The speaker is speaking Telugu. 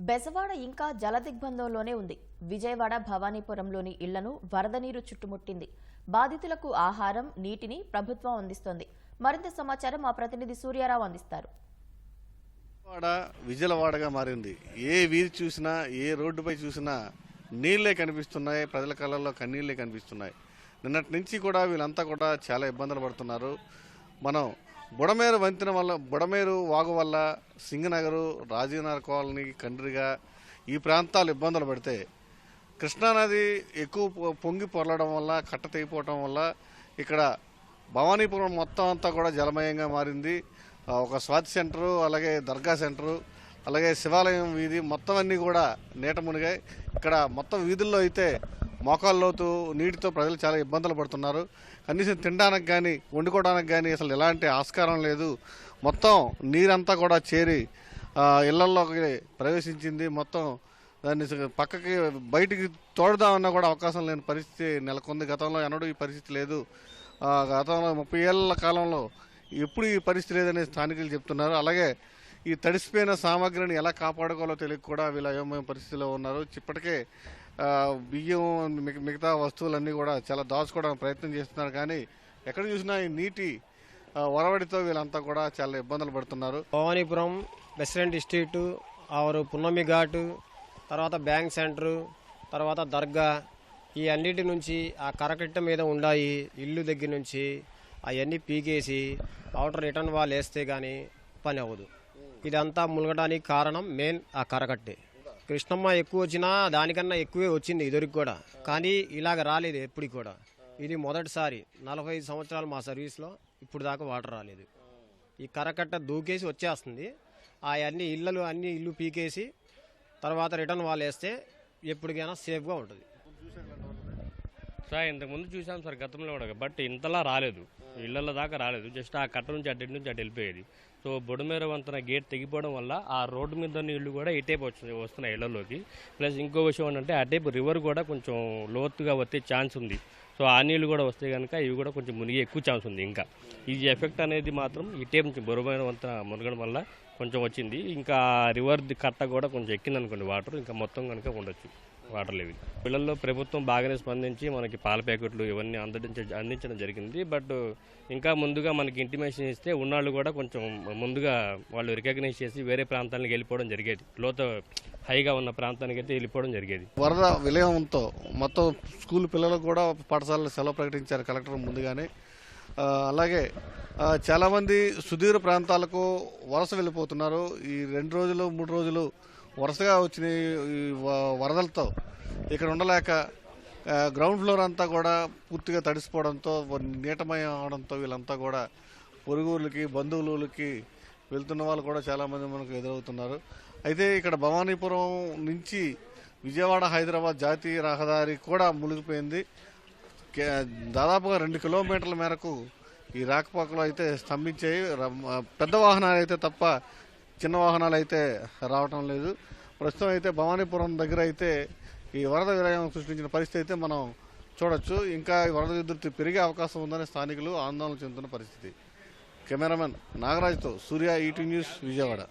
బెజవాడ ఇంకా జలదిగ్బంధంలోనే ఉంది. విజయవాడ భవానీపురంలోని ఇళ్లను వరద నీరు చుట్టుముట్టింది. బాధితులకు ఆహారం, నీటిని ప్రభుత్వం అందిస్తోంది. మరింత సమాచారం మా ప్రతినిధి సూర్యారావు అందిస్తారు. విజయవాడగా మారింది. ఏ వీధి చూసినా, ఏ రోడ్డుపై చూసినా నీళ్లే కనిపిస్తున్నాయి. ప్రజల కళ్ళల్లో కన్నీళ్లే కనిపిస్తున్నాయి. నిన్నటి నుంచి కూడా వీళ్ళంతా కూడా చాలా ఇబ్బందులు పడుతున్నారు. మనం బుడమేరు వంతెన వల్ల, బుడమేరు వాగు వల్ల సింగనగరు, రాజీనగర్ కాలనీ, కండ్రిగా ఈ ప్రాంతాలు ఇబ్బందులు పడితే, కృష్ణానది ఎక్కువ పొంగి పొరలడం వల్ల, కట్ట తెగిపోవడం వల్ల ఇక్కడ భవానీపురం మొత్తం అంతా కూడా జలమయంగా మారింది. ఒక స్వాతి సెంటరు, అలాగే దర్గా సెంటరు, అలాగే శివాలయం వీధి మొత్తం అన్నీ కూడా నీట మునిగాయి. ఇక్కడ మొత్తం వీధుల్లో అయితే మోకాళ్ళలోతు నీటితో ప్రజలు చాలా ఇబ్బందులు పడుతున్నారు. కనీసం తినడానికి కానీ, వండుకోవడానికి కానీ అసలు ఎలాంటి ఆస్కారం లేదు. మొత్తం నీరంతా కూడా చేరి ఇళ్లల్లోకి ప్రవేశించింది. మొత్తం దాన్ని పక్కకి బయటికి తోడుదామన్నా కూడా అవకాశం లేని పరిస్థితి నెలకొంది. గతంలో ఎన్నడూ ఈ పరిస్థితి లేదు. గతంలో 30 ఏళ్ల కాలంలో ఎప్పుడు ఈ పరిస్థితి లేదని స్థానికులు చెప్తున్నారు. అలాగే ఈ తడిసిపోయిన సామాగ్రిని ఎలా కాపాడుకోవాలో తెలియక కూడా వీళ్ళ అయోమయ పరిస్థితిలో ఉన్నారు. ఇప్పటికే బియ్యం, మిగతా వస్తువులన్నీ కూడా చాలా దాచుకోవడానికి ప్రయత్నం చేస్తున్నారు. కానీ ఎక్కడ చూసినా ఈ నీటి వరవడితో వీళ్ళంతా కూడా చాలా ఇబ్బందులు పడుతున్నారు. భవానీపురం, బెస్రెంట్ స్ట్రీటు, ఆవరు పున్నమి ఘాటు, తర్వాత బ్యాంక్ సెంటరు, తర్వాత దర్గా, ఈ అన్నిటి నుంచి ఆ కరకట్ట మీద ఉండాయి ఇల్లు దగ్గర నుంచి అవన్నీ పీకేసి అవుటర్ రిటర్న్ వాల్ వేస్తే కానీ పని అవ్వదు. ఇదంతా మునగడానికి కారణం మెయిన్ ఆ కరకట్టే. కృష్ణమ్మ ఎక్కువ వచ్చినా దానికన్నా ఎక్కువే వచ్చింది ఇదివరకు కూడా, కానీ ఇలాగ రాలేదు ఎప్పటికి కూడా. ఇది మొదటిసారి 45 సంవత్సరాలు మా సర్వీస్లో ఇప్పుడు దాకా వాటర్ రాలేదు. ఈ కరకట్ట దూకేసి వచ్చేస్తుంది. అవన్నీ ఇల్లు పీకేసి తర్వాత రిటర్న్ వాల్ వేస్తే ఎప్పటికైనా సేఫ్గా ఉంటుంది. సార్ ఇంతకుముందు చూసాం సార్ గతంలో కూడా, బట్ ఇంతలా రాలేదు, ఇళ్ల దాకా రాలేదు. జస్ట్ ఆ కట్ట నుంచి అటు నుంచి అటు వెళ్ళిపోయేది. సో బుడమేరు వంతెన గేట్ తెగిపోవడం వల్ల ఆ రోడ్డు మీద నీళ్లు కూడా ఇటేపు వస్తున్నాయి ఇళ్లలోకి. ప్లస్ ఇంకో విషయం ఏంటంటే అటేపు రివర్ కూడా కొంచెం లోతుగా వచ్చే ఛాన్స్ ఉంది. సో ఆ నీళ్లు కూడా వస్తే కనుక ఇవి కూడా కొంచెం మునిగే ఎక్కువ ఛాన్స్ ఉంది. ఇంకా ఈ ఎఫెక్ట్ అనేది మాత్రం ఇటేపు నుంచి బుడమేరు వంతెన మునగడం వల్ల కొంచెం వచ్చింది. ఇంకా రివర్ కట్ట కూడా కొంచెం ఎక్కిందనుకోండి వాటర్, ఇంకా మొత్తం కనుక ఉండొచ్చు వాటర్ లెవెల్. పిల్లల్లో ప్రభుత్వం బాగానే స్పందించి మనకి పాల ప్యాకెట్లు ఇవన్నీ అందించడం జరిగింది. బట్ ఇంకా ముందుగా మనకి ఇంటిమేషన్ ఇస్తే ఉన్నాళ్ళు కూడా కొంచెం ముందుగా వాళ్ళు రికగ్నైజ్ చేసి వేరే ప్రాంతానికి వెళ్ళిపోవడం జరిగేది. హైగా ఉన్న ప్రాంతానికి అయితే వెళ్ళిపోవడం జరిగేది. వరద విలయంతో మొత్తం స్కూల్ పిల్లలకు కూడా పాఠశాలలో సెలవు ప్రకటించారు కలెక్టర్ ముందుగానే. అలాగే చాలామంది సుదూర ప్రాంతాలకు వలస వెళ్ళిపోతున్నారు. ఈ 2 రోజులు 3 రోజులు వరుసగా వచ్చిన ఈ వరదలతో ఇక్కడ ఉండలేక గ్రౌండ్ ఫ్లోర్ అంతా కూడా పూర్తిగా తడిసిపోవడంతో, నీటమయం అవడంతో వీళ్ళంతా కూడా పొరుగులకి, బంధువులకి వెళ్తున్న వాళ్ళు కూడా చాలామంది మనకు ఎదురవుతున్నారు. అయితే ఇక్కడ భవానీపురం నుంచి విజయవాడ హైదరాబాద్ జాతీయ రహదారి కూడా మునిగిపోయింది. దాదాపుగా 2 కిలోమీటర్ల మేరకు ఈ రాకపోకలు అయితే స్తంభించాయి. పెద్ద వాహనాలు అయితే తప్ప చిన్న వాహనాలు అయితే రావటం లేదు. ప్రస్తుతం అయితే భవానీపురం దగ్గర అయితే ఈ వరద విలయం సృష్టించిన పరిస్థితి అయితే మనం చూడొచ్చు. ఇంకా ఈ వరద ఉధృతి పెరిగే అవకాశం ఉందని స్థానికులు ఆందోళన చెందుతున్న పరిస్థితి. కెమెరామెన్ నాగరాజ్తో సూర్య, ఈటీ న్యూస్, విజయవాడ.